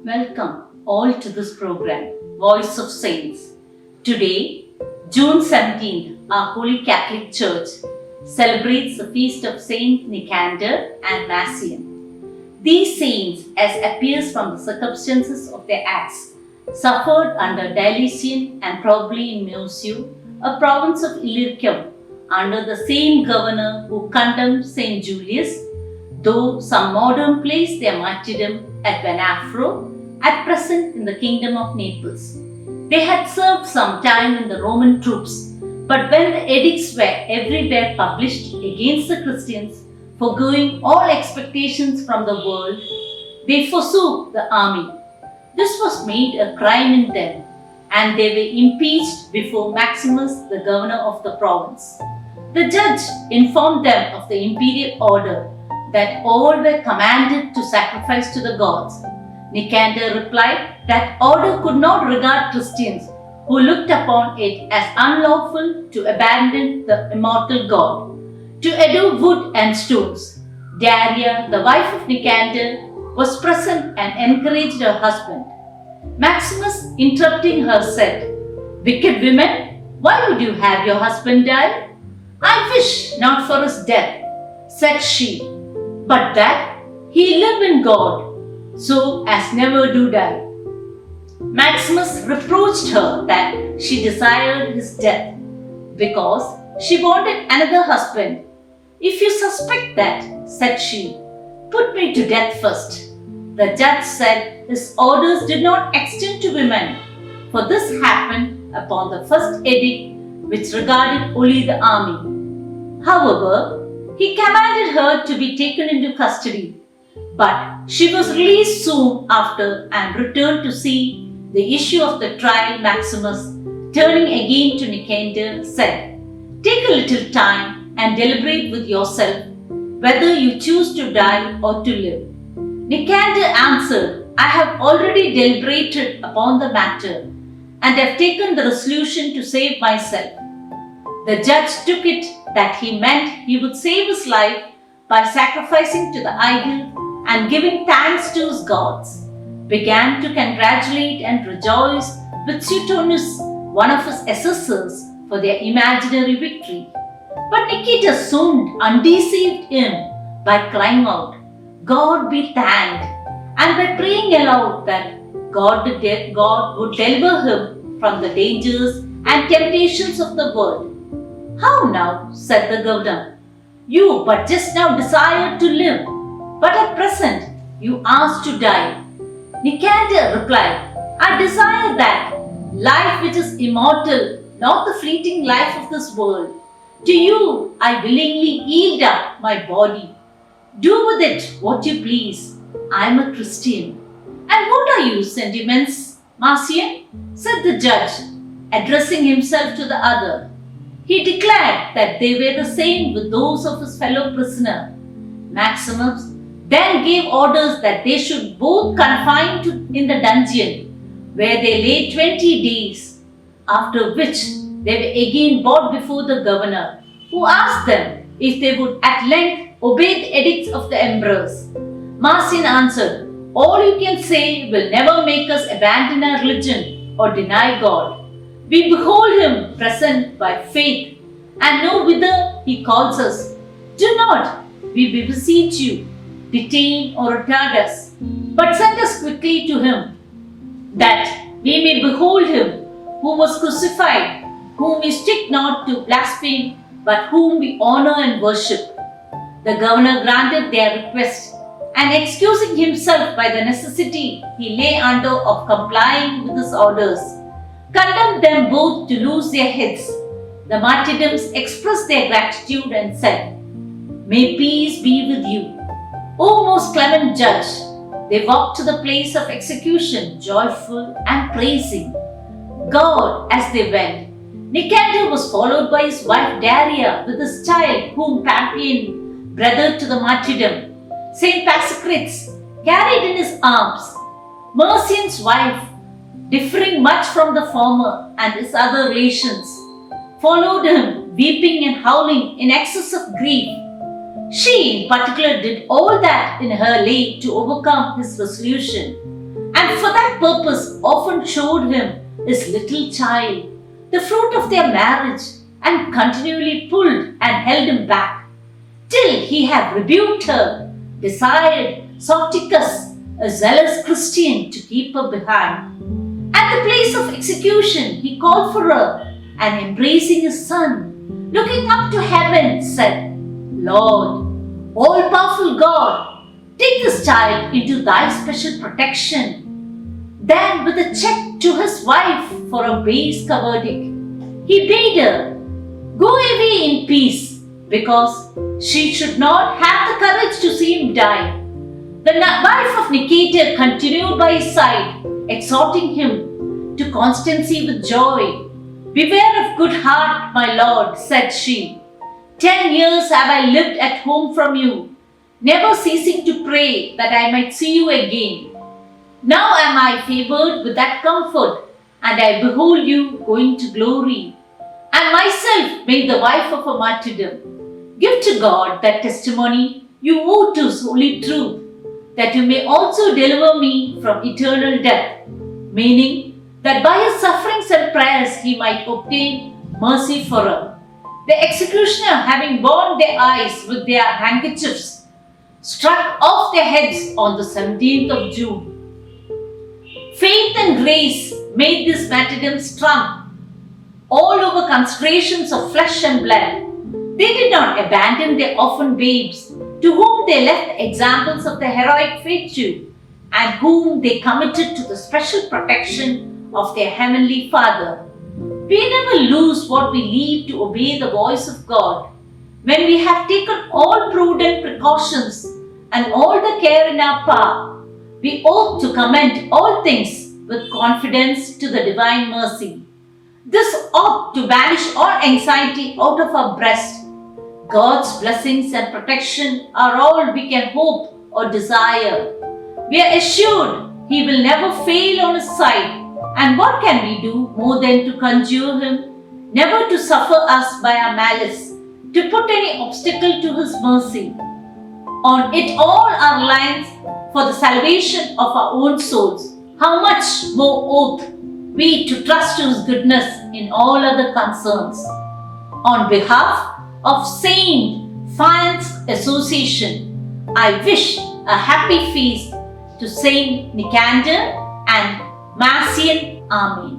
Welcome all to this program, Voice of Saints. Today, June 17th, our Holy Catholic Church celebrates the feast of Saint Nicander and Marcian. These saints, as appears from the circumstances of their acts, suffered under Diocese and probably in Mukkad, a province of Illyricum, under the same governor who condemned Saint Julius, though some modern place their martyrdom at Vinitha, at present in the kingdom of Naples. They had served some time in the Roman troops, but when the edicts were everywhere published against the Christians, foregoing all expectations from the world, they forsook the army. This was made a crime in them, and they were impeached before Maximus, the governor of the province. The judge informed them of the imperial order that all were commanded to sacrifice to the gods. Nicander replied that order could not regard Christians who looked upon it as unlawful to abandon the immortal God, to adore wood and stones. Daria, the wife of Nicander, was present and encouraged her husband. Maximus, interrupting her, said, "Wicked women, why would you have your husband die?" "I wish not for his death," said she, "but that he live in God, so as never do die." Maximus reproached her that she desired his death because she wanted another husband. "If you suspect that," said she, "put me to death first." The judge said his orders did not extend to women, for this happened upon the first edict which regarded only the army. However, he commanded her to be taken into custody, but she was released soon after and returned to see the issue of the trial. Maximus, turning again to Nicander, said, "Take a little time and deliberate with yourself whether you choose to die or to live." Nicander answered, "I have already deliberated upon the matter and have taken the resolution to save myself." The judge took it that he meant he would save his life by sacrificing to the idol and giving thanks to his gods, began to congratulate and rejoice with Suetonius, one of his assessors, for their imaginary victory. But Nicander soon undeceived him by crying out, "God be thanked," and by praying aloud that God would deliver him from the dangers and temptations of the world. "How now," said the governor, "you but just now desired to live, but at present you ask to die." Nicander replied, "I desire that life which is immortal, not the fleeting life of this world. To you I willingly yield up my body. Do with it what you please. I am a Christian." "And what are your sentiments, Marcian?" said the judge, addressing himself to the other. He declared that they were the same with those of his fellow prisoner. Maximus then gave orders that they should both confine in the dungeon, where they lay 20 days, after which they were again brought before the governor, who asked them if they would at length obey the edicts of the emperors. Marcian answered, "All you can say will never make us abandon our religion or deny God. We behold him present by faith and know whither he calls us. Do not, we beseech you, detain or retard us, but send us quickly to him, that we may behold him who was crucified, whom we stick not to blaspheme, but whom we honor and worship." The governor granted their request, and excusing himself by the necessity he lay under of complying with his orders, condemned them both to lose their heads. The martyrdoms expressed their gratitude and said, "May peace be with you, O most clement judge." They walked to the place of execution, joyful and praising God as they went. Nicander was followed by his wife Daria with his child, whom Papian brother to the martyrdom, Saint Pancras, carried in his arms. Marcian's wife, differing much from the former and his other relations, followed him, weeping and howling in excess of grief. She in particular did all that in her lay to overcome his resolution, and for that purpose often showed him his little child, the fruit of their marriage, and continually pulled and held him back, till he had rebuked her, desired Sakthikus, a zealous Christian, to keep her behind. At the place of execution, he called for her, and embracing his son, looking up to heaven, said, Lord, all-powerful God, take this child into thy special protection. Then, with a check to his wife for a base verdict, he bade her go away in peace, because she should not have the courage to see him die. The wife of Nicander continued by his side, exhorting him to constancy with joy. Beware of good heart, my lord, said she. 10 years have I lived at home from you, never ceasing to pray that I might see you again. Now am I favored with that comfort, and I behold you going to glory, and myself made the wife of a martyrdom. Give to God that testimony you owe to holy truth, that you may also deliver me from eternal death, meaning that by his sufferings and prayers he might obtain mercy for her. The executioner, having bound their eyes with their handkerchiefs, struck off their heads on the 17th of June. Faith and grace made this martyrdom strong all over considerations of flesh and blood. They did not abandon their orphan babes, to whom they left examples of the heroic virtue, and whom they committed to the special protection of their heavenly Father. We never lose what we leave to obey the voice of God. When we have taken all prudent precautions and all the care in our power, we ought to commend all things with confidence to the divine mercy. This ought to banish all anxiety out of our breast. God's blessings and protection are all we can hope or desire. We are assured He will never fail on His side, and what can we do more than to conjure Him never to suffer us by our malice, to put any obstacle to His mercy? On it all our reliance for the salvation of our own souls. How much more ought we to trust to His goodness in all other concerns. On behalf of Saint Fans Association, I wish a happy feast to Saint Nicander and Marcian. Amen.